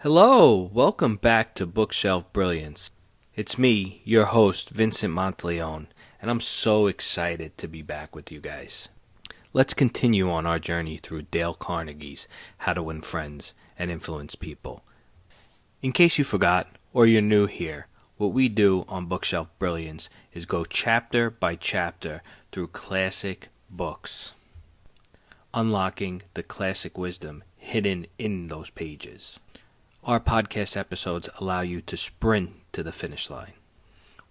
Hello, welcome back to Bookshelf Brilliance. It's me, your host, Vincent Monteleone, and I'm so excited to be back with you guys. Let's continue on our journey through Dale Carnegie's How to Win Friends and Influence People. In case you forgot, or you're new here, what we do on Bookshelf Brilliance is go chapter by chapter through classic books, unlocking the classic wisdom hidden in those pages. Our podcast episodes allow you to sprint to the finish line.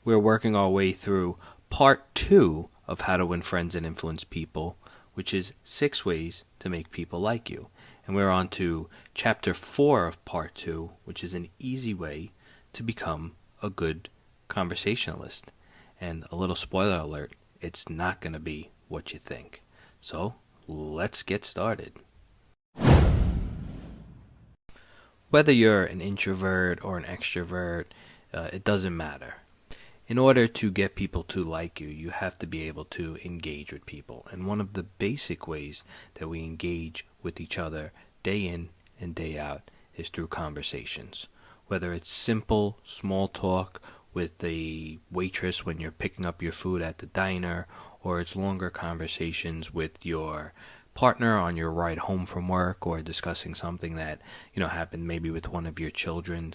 We're working our way through part 2 of How to Win Friends and Influence People, which is 6 ways to make people like you. And we're on to chapter 4 of part 2, which is an easy way to become a good conversationalist. And a little spoiler alert, it's not going to be what you think. So, let's get started. Whether you're an introvert or an extrovert, it doesn't matter. In order to get people to like you, you have to be able to engage with people. And one of the basic ways that we engage with each other day in and day out is through conversations. Whether it's simple, small talk with the waitress when you're picking up your food at the diner, or it's longer conversations with your partner on your ride home from work, or discussing something that happened maybe with one of your children.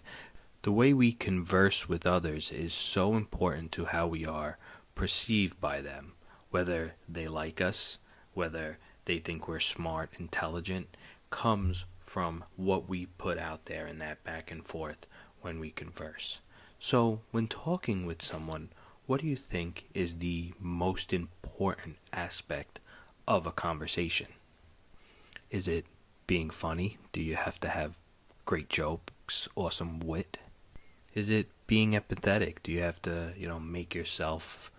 The way we converse with others is so important to how we are perceived by them, whether they like us, whether they think we're smart, intelligent, comes from what we put out there in that back and forth when we converse. So when talking with someone, what do you think is the most important aspect of a conversation? Is it being funny? Do you have to have great jokes, awesome wit? Is it being empathetic? Do you have to, make yourself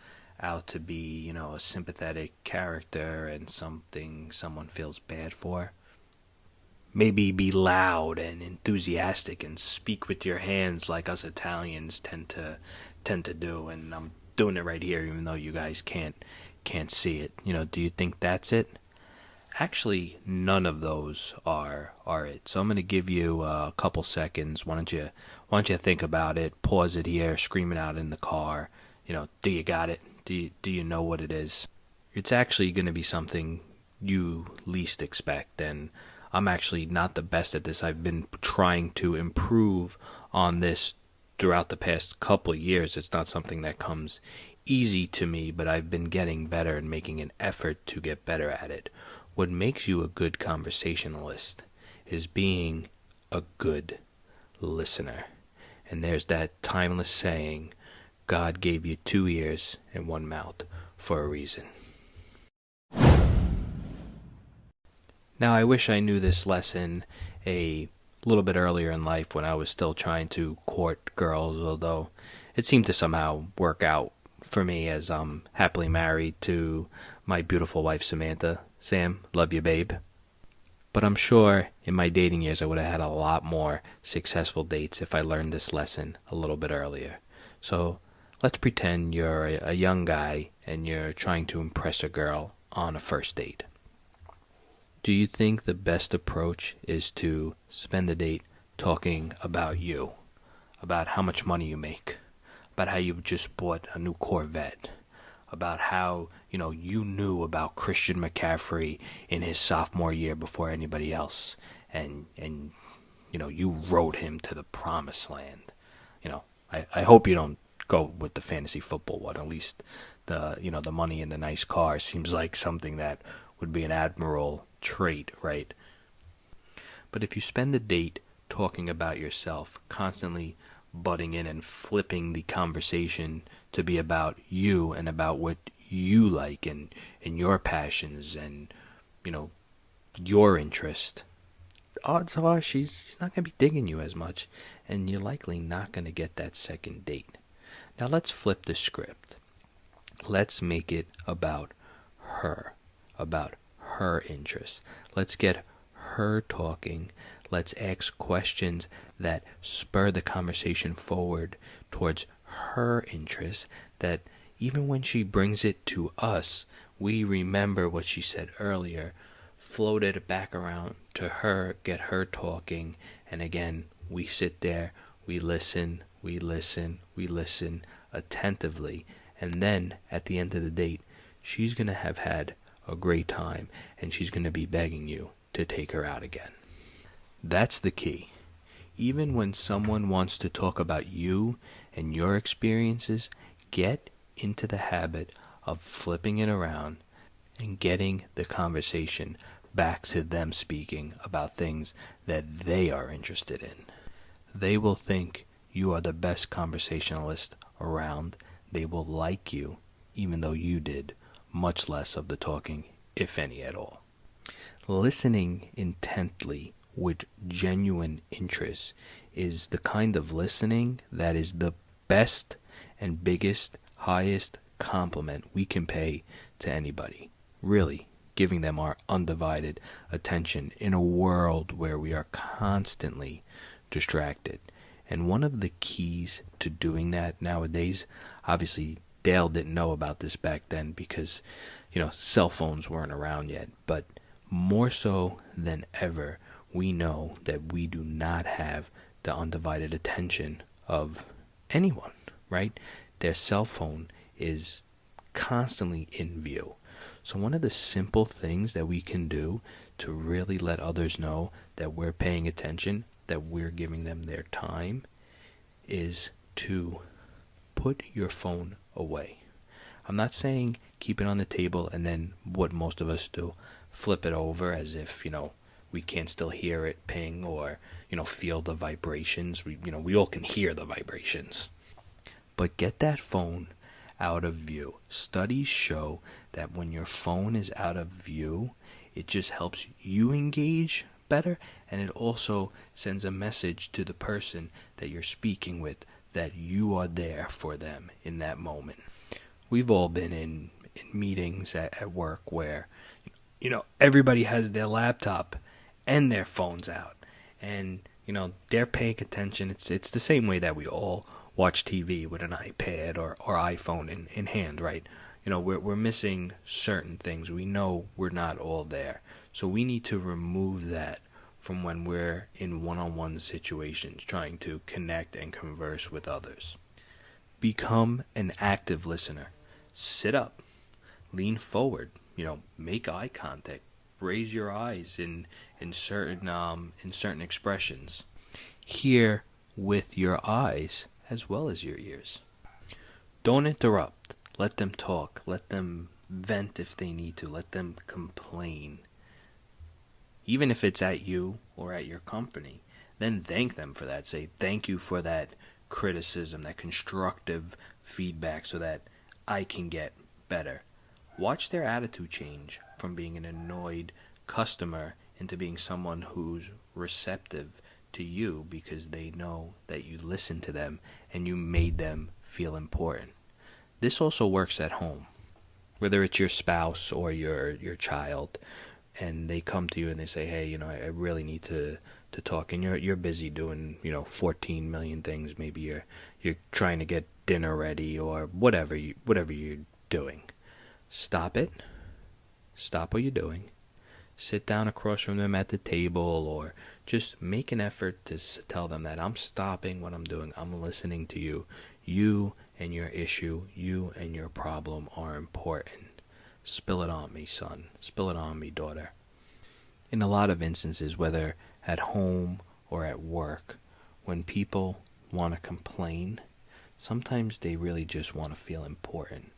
out to be, a sympathetic character and something someone feels bad for? Maybe be loud and enthusiastic and speak with your hands like us Italians tend to do, and I'm doing it right here even though you guys can't see it. Do you think that's it? Actually, none of those are it. So I'm going to give you a couple seconds. Why don't you think about it? Pause it here. Scream it out in the car. Do you got it? Do you know what it is? It's actually going to be something you least expect, and I'm actually not the best at this. I've been trying to improve on this throughout the past couple of years. It's not something that comes easy to me, but I've been getting better and making an effort to get better at it. What makes you a good conversationalist is being a good listener. And there's that timeless saying, God gave you 2 ears and 1 mouth for a reason. Now, I wish I knew this lesson a little bit earlier in life when I was still trying to court girls, although it seemed to somehow work out for me as I'm happily married to my beautiful wife, Samantha. Sam, love you, babe. But I'm sure in my dating years I would have had a lot more successful dates if I learned this lesson a little bit earlier. So let's pretend you're a young guy and you're trying to impress a girl on a first date. Do you think the best approach is to spend the date talking about you, about how much money you make, about how you just bought a new Corvette, about how you knew about Christian McCaffrey in his sophomore year before anybody else, and you rode him to the promised land? I hope you don't go with the fantasy football one. At least the money and the nice car seems like something that would be an admirable trait, right? But if you spend the date talking about yourself, constantly butting in and flipping the conversation to be about you and about what you like and your passions and your interest, odds are she's not going to be digging you as much, and you're likely not going to get that second date. Now let's flip the script. Let's make it about her interests. Let's get her talking. Let's ask questions that spur the conversation forward towards her interests, that even when she brings it to us, we remember what she said earlier, float it back around to her, get her talking, and again, we sit there, we listen attentively, and then at the end of the date, she's going to have had a great time, and she's going to be begging you to take her out again. That's the key. Even when someone wants to talk about you and your experiences, get into the habit of flipping it around and getting the conversation back to them speaking about things that they are interested in. They will think you are the best conversationalist around. They will like you, even though you did much less of the talking, if any at all. Listening intently with genuine interest is the kind of listening that is the best and biggest, highest compliment we can pay to anybody. Really, giving them our undivided attention in a world where we are constantly distracted. And one of the keys to doing that nowadays, obviously Dale didn't know about this back then because, cell phones weren't around yet, but more so than ever, we know that we do not have the undivided attention of anyone, right? Their cell phone is constantly in view. So one of the simple things that we can do to really let others know that we're paying attention, that we're giving them their time, is to put your phone away. I'm not saying keep it on the table and then what most of us do, flip it over as if, we can't still hear it ping or, feel the vibrations. We all can hear the vibrations. But get that phone out of view. Studies show that when your phone is out of view, it just helps you engage better, and it also sends a message to the person that you're speaking with that you are there for them in that moment. We've all been in meetings at work where, everybody has their laptop and their phones out, and, they're paying attention. It's the same way that we all watch TV with an iPad or iPhone in hand, right? We're missing certain things. We know we're not all there. So we need to remove that from when we're in one-on-one situations trying to connect and converse with others. Become an active listener. Sit up. Lean forward. Make eye contact. Raise your eyes in certain expressions. Hear with your eyes as well as your ears. Don't interrupt. Let them talk. Let them vent if they need to. Let them complain. Even if it's at you or at your company, then thank them for that. Say, thank you for that criticism, that constructive feedback so that I can get better. Watch their attitude change from being an annoyed customer into being someone who's receptive to you because they know that you listened to them and you made them feel important. This also works at home, whether it's your spouse or your child, and they come to you and they say, hey, I really need to talk, and you're busy doing 14 million things. Maybe you're trying to get dinner ready or whatever you're doing. Stop it. Stop what you're doing. Sit down across from them at the table, or just make an effort to tell them that I'm stopping what I'm doing. I'm listening to you. You and your issue, you and your problem are important. Spill it on me, son. Spill it on me, daughter. In a lot of instances, whether at home or at work, when people want to complain, sometimes they really just want to feel important.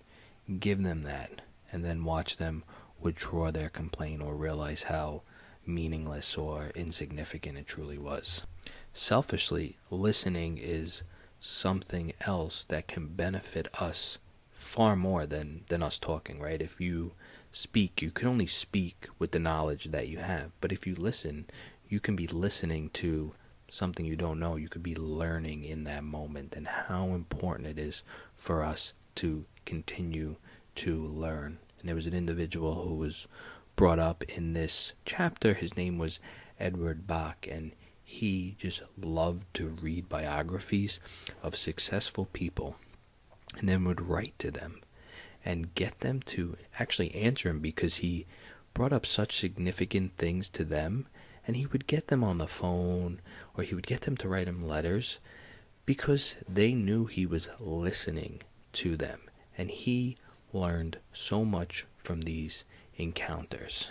Give them that, and then watch them withdraw their complaint or realize how meaningless or insignificant it truly was. Selfishly, listening is something else that can benefit us far more than us talking, right? If you speak, you can only speak with the knowledge that you have. But if you listen, you can be listening to something you don't know. You could be learning in that moment, and how important it is for us to continue to learn. And there was an individual who was brought up in this chapter. His name was Edward Bach, and he just loved to read biographies of successful people and then would write to them and get them to actually answer him, because he brought up such significant things to them, And he would get them on the phone, or he would get them to write him letters, because they knew he was listening to them. And he learned so much from these encounters.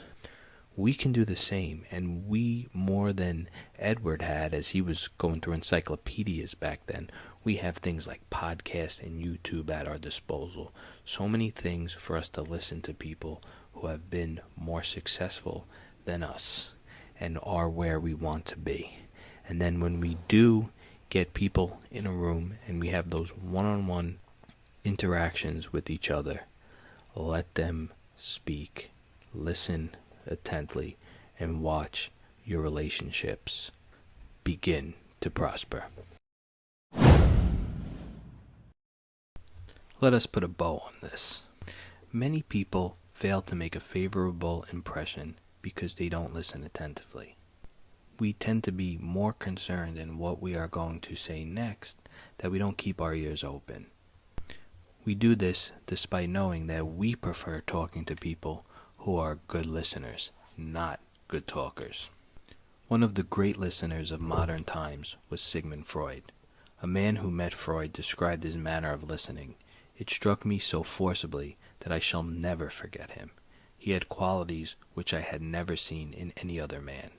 We can do the same, and we, more than Edward had, as he was going through encyclopedias back then, we have things like podcasts and YouTube at our disposal. So many things for us to listen to people who have been more successful than us and are where we want to be. And then when we do get people in a room and we have those one-on-one interactions with each other, let them speak, listen intently, and watch your relationships begin to prosper. Let us put a bow on this. Many people fail to make a favorable impression because they don't listen attentively. We tend to be more concerned in what we are going to say next that we don't keep our ears open. We do this despite knowing that we prefer talking to people who are good listeners, not good talkers. One of the great listeners of modern times was Sigmund Freud. A man who met Freud described his manner of listening. It struck me so forcibly that I shall never forget him. He had qualities which I had never seen in any other man.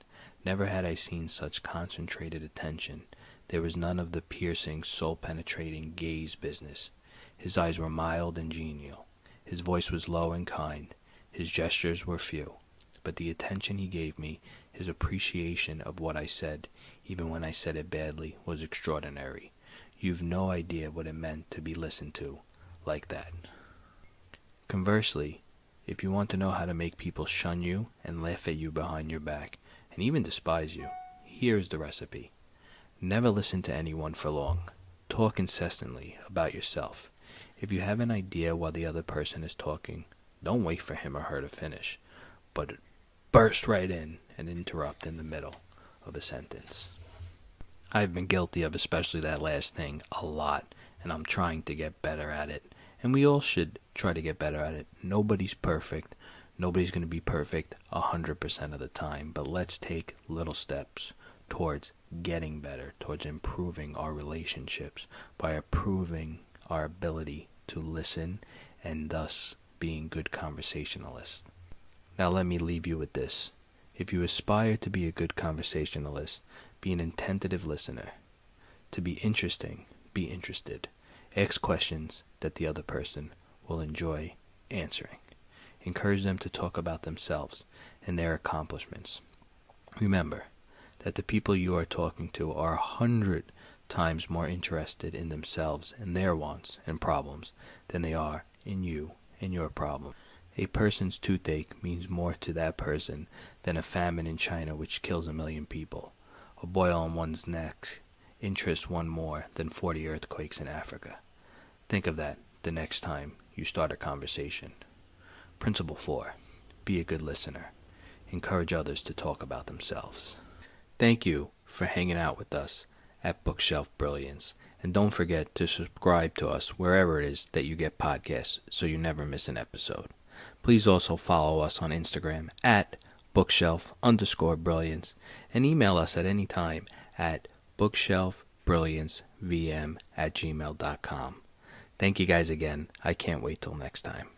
Never had I seen such concentrated attention. There was none of the piercing, soul-penetrating gaze business. His eyes were mild and genial. His voice was low and kind. His gestures were few. But the attention he gave me, his appreciation of what I said, even when I said it badly, was extraordinary. You've no idea what it meant to be listened to like that. Conversely, if you want to know how to make people shun you and laugh at you behind your back, and even despise you, here's the recipe. Never listen to anyone for long. Talk incessantly about yourself. If you have an idea while the other person is talking, don't wait for him or her to finish, but burst right in and interrupt in the middle of a sentence. I've been guilty of especially that last thing a lot, and I'm trying to get better at it. And we all should try to get better at it. Nobody's perfect. Nobody's going to be perfect 100% of the time, but let's take little steps towards getting better, towards improving our relationships by improving our ability to listen and thus being good conversationalists. Now let me leave you with this. If you aspire to be a good conversationalist, be an attentive listener. To be interesting, be interested. Ask questions that the other person will enjoy answering. Encourage them to talk about themselves and their accomplishments. Remember that the people you are talking to are 100 times more interested in themselves and their wants and problems than they are in you and your problem. A person's toothache means more to that person than a famine in China which kills 1 million people. A boil on one's neck interests one more than 40 earthquakes in Africa. Think of that the next time you start a conversation. Principle 4. Be a good listener. Encourage others to talk about themselves. Thank you for hanging out with us at Bookshelf Brilliance. And don't forget to subscribe to us wherever it is that you get podcasts so you never miss an episode. Please also follow us on Instagram at bookshelf_brilliance and email us at any time at bookshelfbrilliancevm@gmail.com. Thank you guys again. I can't wait till next time.